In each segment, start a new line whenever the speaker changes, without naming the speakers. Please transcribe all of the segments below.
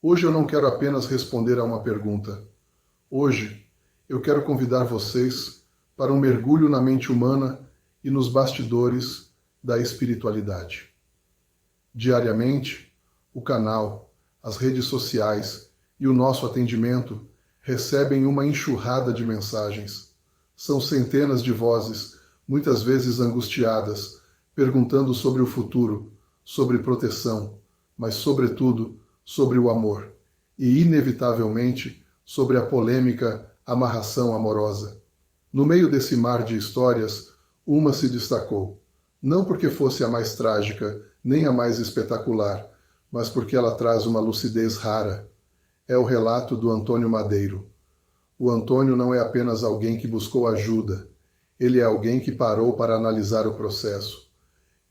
Hoje eu não quero apenas responder a uma pergunta. Hoje eu quero convidar vocês para um mergulho na mente humana e nos bastidores da espiritualidade. Diariamente, o canal, as redes sociais e o nosso atendimento recebem uma enxurrada de mensagens. São centenas de vozes, muitas vezes angustiadas, perguntando sobre o futuro, sobre proteção, mas, sobretudo, sobre o amor e, inevitavelmente, sobre a polêmica amarração amorosa. No meio desse mar de histórias, uma se destacou, não porque fosse a mais trágica, nem a mais espetacular, mas porque ela traz uma lucidez rara. É o relato do Antônio Madeiro. O Antônio não é apenas alguém que buscou ajuda, ele é alguém que parou para analisar o processo.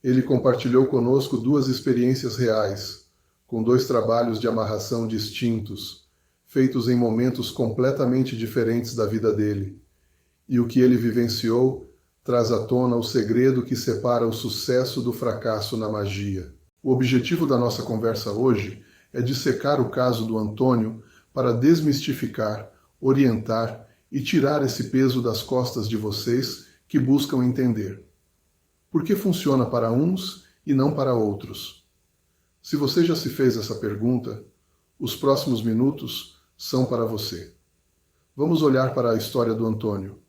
Ele compartilhou conosco duas experiências reais, com dois trabalhos de amarração distintos, feitos em momentos completamente diferentes da vida dele. E o que ele vivenciou traz à tona o segredo que separa o sucesso do fracasso na magia. O objetivo da nossa conversa hoje é dissecar o caso do Antônio para desmistificar, orientar e tirar esse peso das costas de vocês que buscam entender. Por que funciona para uns e não para outros? Se você já se fez essa pergunta, os próximos minutos são para você. Vamos olhar para a história do Antônio.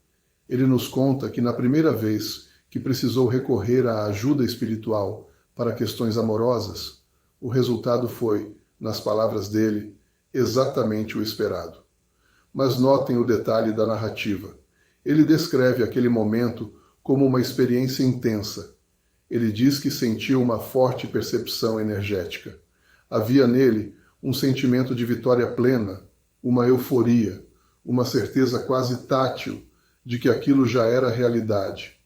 Ele nos conta que na primeira vez que precisou recorrer à ajuda espiritual para questões amorosas, o resultado foi, nas palavras dele, exatamente o esperado. Mas notem o detalhe da narrativa. Ele descreve aquele momento como uma experiência intensa. Ele diz que sentiu uma forte percepção energética. Havia nele um sentimento de vitória plena, uma euforia, uma certeza quase tátil de que aquilo já era realidade.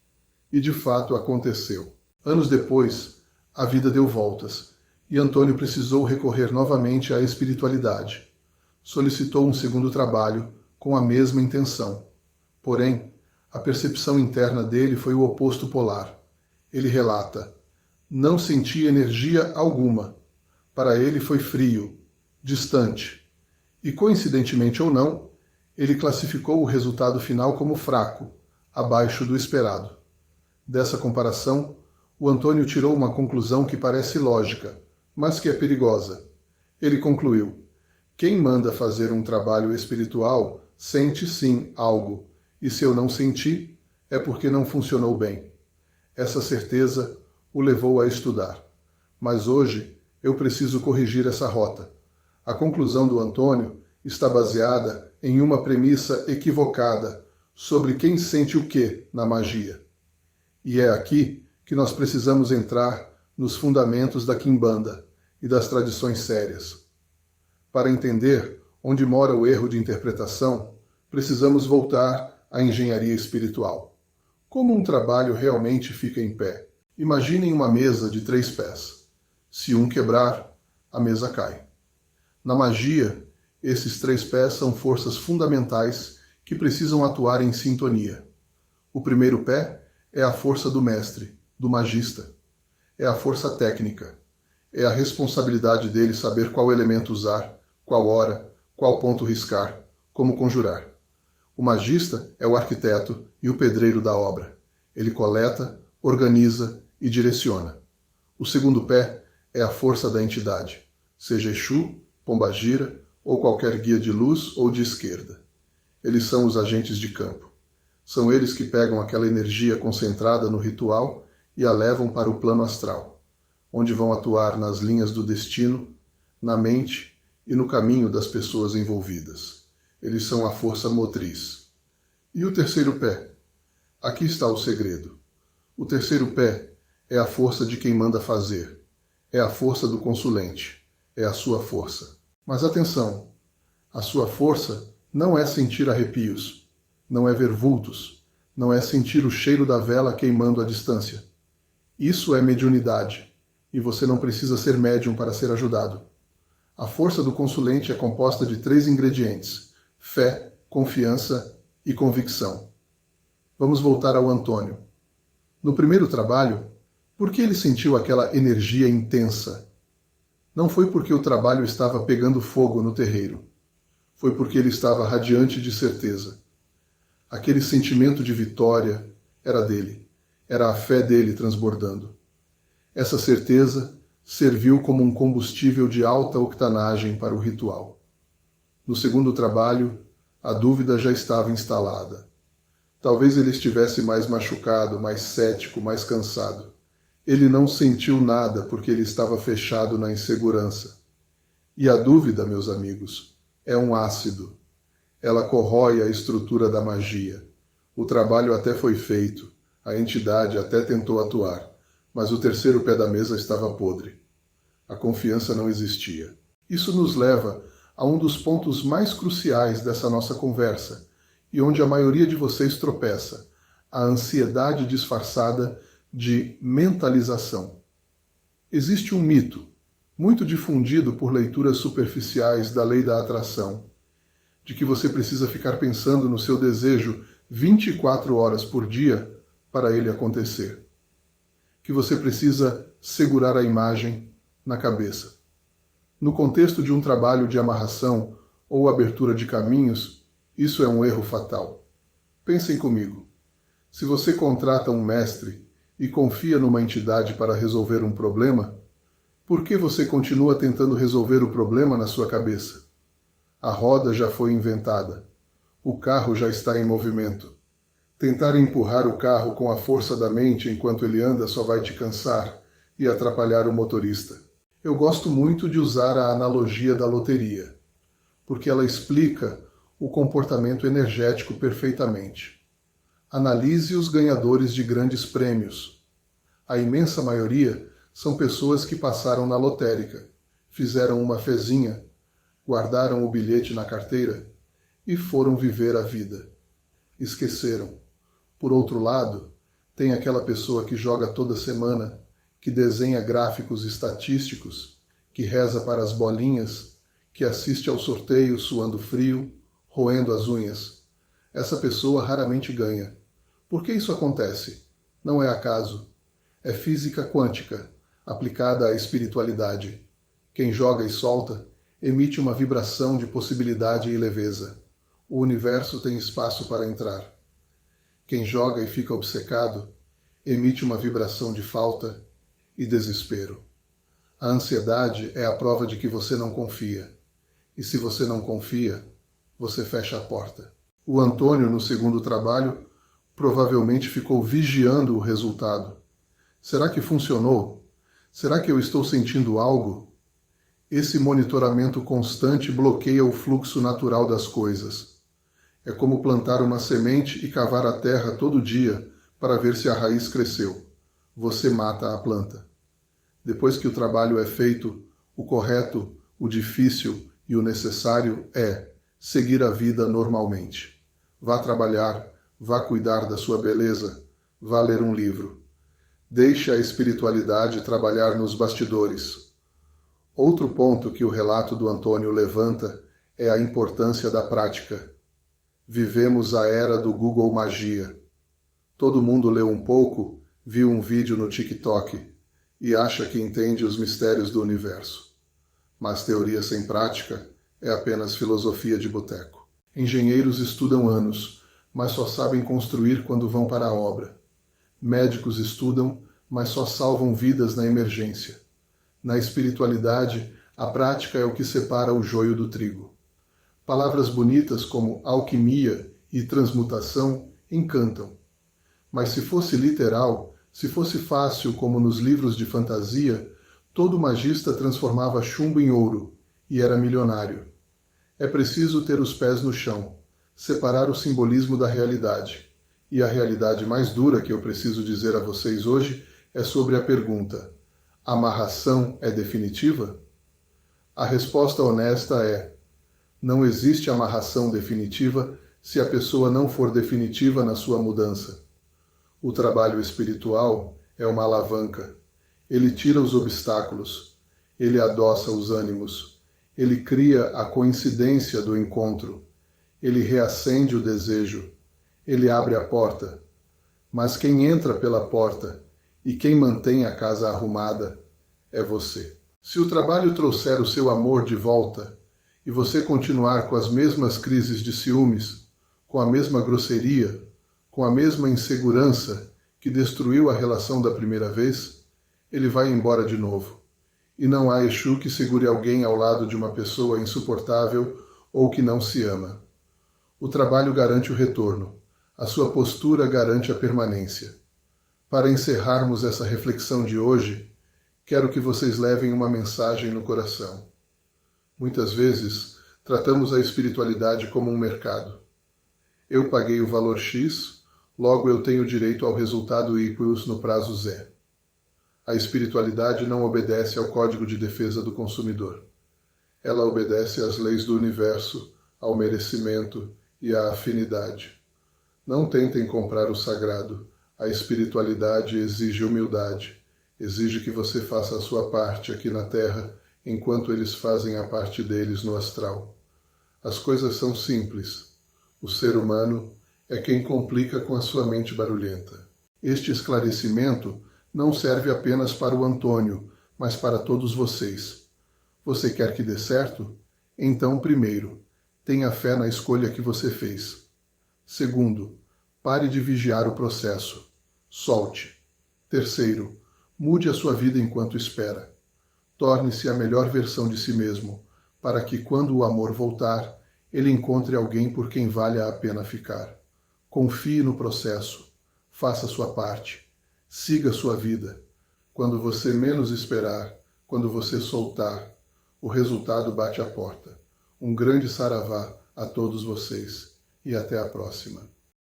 E de fato aconteceu. Anos depois, a vida deu voltas e Antônio precisou recorrer novamente à espiritualidade. Solicitou um segundo trabalho com a mesma intenção. Porém, a percepção interna dele foi o oposto polar. Ele relata: não senti energia alguma. Para ele foi frio, distante. E, coincidentemente ou não, ele classificou o resultado final como fraco, abaixo do esperado. Dessa comparação, o Antônio tirou uma conclusão que parece lógica, mas que é perigosa. Ele concluiu: quem manda fazer um trabalho espiritual sente sim algo, e se eu não senti, é porque não funcionou bem. Essa certeza o levou a estudar. Mas hoje eu preciso corrigir essa rota. A conclusão do Antônio está baseada em uma premissa equivocada sobre quem sente o que na magia. E é aqui que nós precisamos entrar nos fundamentos da Quimbanda e das tradições sérias. Para entender onde mora o erro de interpretação, precisamos voltar à engenharia espiritual. Como um trabalho realmente fica em pé? Imaginem uma mesa de 3 pés. Se um quebrar, a mesa cai. Na magia, esses 3 pés são forças fundamentais que precisam atuar em sintonia. O primeiro pé é a força do mestre, do magista. É a força técnica. É a responsabilidade dele saber qual elemento usar, qual hora, qual ponto riscar, como conjurar. O magista é o arquiteto e o pedreiro da obra. Ele coleta, organiza e direciona. O segundo pé é a força da entidade, seja Exu, Pombagira ou qualquer guia de luz ou de esquerda. Eles são os agentes de campo. São eles que pegam aquela energia concentrada no ritual e a levam para o plano astral, onde vão atuar nas linhas do destino, na mente e no caminho das pessoas envolvidas. Eles são a força motriz. E o terceiro pé? Aqui está o segredo. O terceiro pé é a força de quem manda fazer. É a força do consulente. É a sua força. Mas atenção, a sua força não é sentir arrepios, não é ver vultos, não é sentir o cheiro da vela queimando à distância. Isso é mediunidade, e você não precisa ser médium para ser ajudado. A força do consulente é composta de 3 ingredientes: fé, confiança e convicção. Vamos voltar ao Antônio. No primeiro trabalho, por que ele sentiu aquela energia intensa? Não foi porque o trabalho estava pegando fogo no terreiro. Foi porque ele estava radiante de certeza. Aquele sentimento de vitória era dele. Era a fé dele transbordando. Essa certeza serviu como um combustível de alta octanagem para o ritual. No segundo trabalho, a dúvida já estava instalada. Talvez ele estivesse mais machucado, mais cético, mais cansado. Ele não sentiu nada porque ele estava fechado na insegurança. E a dúvida, meus amigos, é um ácido. Ela corrói a estrutura da magia. O trabalho até foi feito, a entidade até tentou atuar, mas o terceiro pé da mesa estava podre. A confiança não existia. Isso nos leva a um dos pontos mais cruciais dessa nossa conversa, e onde a maioria de vocês tropeça, a ansiedade disfarçada de mentalização. Existe um mito, muito difundido por leituras superficiais da lei da atração, de que você precisa ficar pensando no seu desejo 24 horas por dia para ele acontecer. Que você precisa segurar a imagem na cabeça. No contexto de um trabalho de amarração ou abertura de caminhos, isso é um erro fatal. Pensem comigo. Se você contrata um mestre e confia numa entidade para resolver um problema, por que você continua tentando resolver o problema na sua cabeça? A roda já foi inventada. O carro já está em movimento. Tentar empurrar o carro com a força da mente enquanto ele anda só vai te cansar e atrapalhar o motorista. Eu gosto muito de usar a analogia da loteria, porque ela explica o comportamento energético perfeitamente. Analise os ganhadores de grandes prêmios. A imensa maioria são pessoas que passaram na lotérica, fizeram uma fezinha, guardaram o bilhete na carteira e foram viver a vida. Esqueceram. Por outro lado, tem aquela pessoa que joga toda semana, que desenha gráficos estatísticos, que reza para as bolinhas, que assiste ao sorteio suando frio, roendo as unhas. Essa pessoa raramente ganha. Por que isso acontece? Não é acaso. É física quântica, aplicada à espiritualidade. Quem joga e solta emite uma vibração de possibilidade e leveza. O universo tem espaço para entrar. Quem joga e fica obcecado emite uma vibração de falta e desespero. A ansiedade é a prova de que você não confia. E se você não confia, você fecha a porta. O Antônio, no segundo trabalho, provavelmente ficou vigiando o resultado. Será que funcionou? Será que eu estou sentindo algo? Esse monitoramento constante bloqueia o fluxo natural das coisas. É como plantar uma semente e cavar a terra todo dia para ver se a raiz cresceu. Você mata a planta. Depois que o trabalho é feito, o correto, o difícil e o necessário é seguir a vida normalmente. Vá trabalhar, vá cuidar da sua beleza, vá ler um livro. Deixe a espiritualidade trabalhar nos bastidores. Outro ponto que o relato do Antônio levanta é a importância da prática. Vivemos a era do Google Magia. Todo mundo leu um pouco, viu um vídeo no TikTok e acha que entende os mistérios do universo. Mas teoria sem prática é apenas filosofia de boteco. Engenheiros estudam anos, mas só sabem construir quando vão para a obra. Médicos estudam, mas só salvam vidas na emergência. Na espiritualidade, a prática é o que separa o joio do trigo. Palavras bonitas como alquimia e transmutação encantam. Mas se fosse literal, se fosse fácil como nos livros de fantasia, todo magista transformava chumbo em ouro e era milionário. É preciso ter os pés no chão, separar o simbolismo da realidade. E a realidade mais dura que eu preciso dizer a vocês hoje é sobre a pergunta: amarração é definitiva? A resposta honesta é: não existe amarração definitiva se a pessoa não for definitiva na sua mudança. O trabalho espiritual é uma alavanca. Ele tira os obstáculos, ele adoça os ânimos, ele cria a coincidência do encontro, ele reacende o desejo, ele abre a porta. Mas quem entra pela porta e quem mantém a casa arrumada é você. Se o trabalho trouxer o seu amor de volta e você continuar com as mesmas crises de ciúmes, com a mesma grosseria, com a mesma insegurança que destruiu a relação da primeira vez, ele vai embora de novo. E não há Exu que segure alguém ao lado de uma pessoa insuportável ou que não se ama. O trabalho garante o retorno, a sua postura garante a permanência. Para encerrarmos essa reflexão de hoje, quero que vocês levem uma mensagem no coração. Muitas vezes, tratamos a espiritualidade como um mercado. Eu paguei o valor X, logo eu tenho direito ao resultado Y no prazo Z. A espiritualidade não obedece ao Código de Defesa do Consumidor. Ela obedece às leis do universo, ao merecimento e à afinidade. Não tentem comprar o sagrado. A espiritualidade exige humildade, exige que você faça a sua parte aqui na Terra, enquanto eles fazem a parte deles no astral. As coisas são simples. O ser humano é quem complica com a sua mente barulhenta. Este esclarecimento não serve apenas para o Antônio, mas para todos vocês. Você quer que dê certo? Então, primeiro, tenha fé na escolha que você fez. Segundo, pare de vigiar o processo. Solte. Terceiro, mude a sua vida enquanto espera. Torne-se a melhor versão de si mesmo, para que, quando o amor voltar, ele encontre alguém por quem valha a pena ficar. Confie no processo. Faça sua parte. Siga sua vida. Quando você menos esperar, quando você soltar, o resultado bate à porta. Um grande saravá a todos vocês e até a próxima.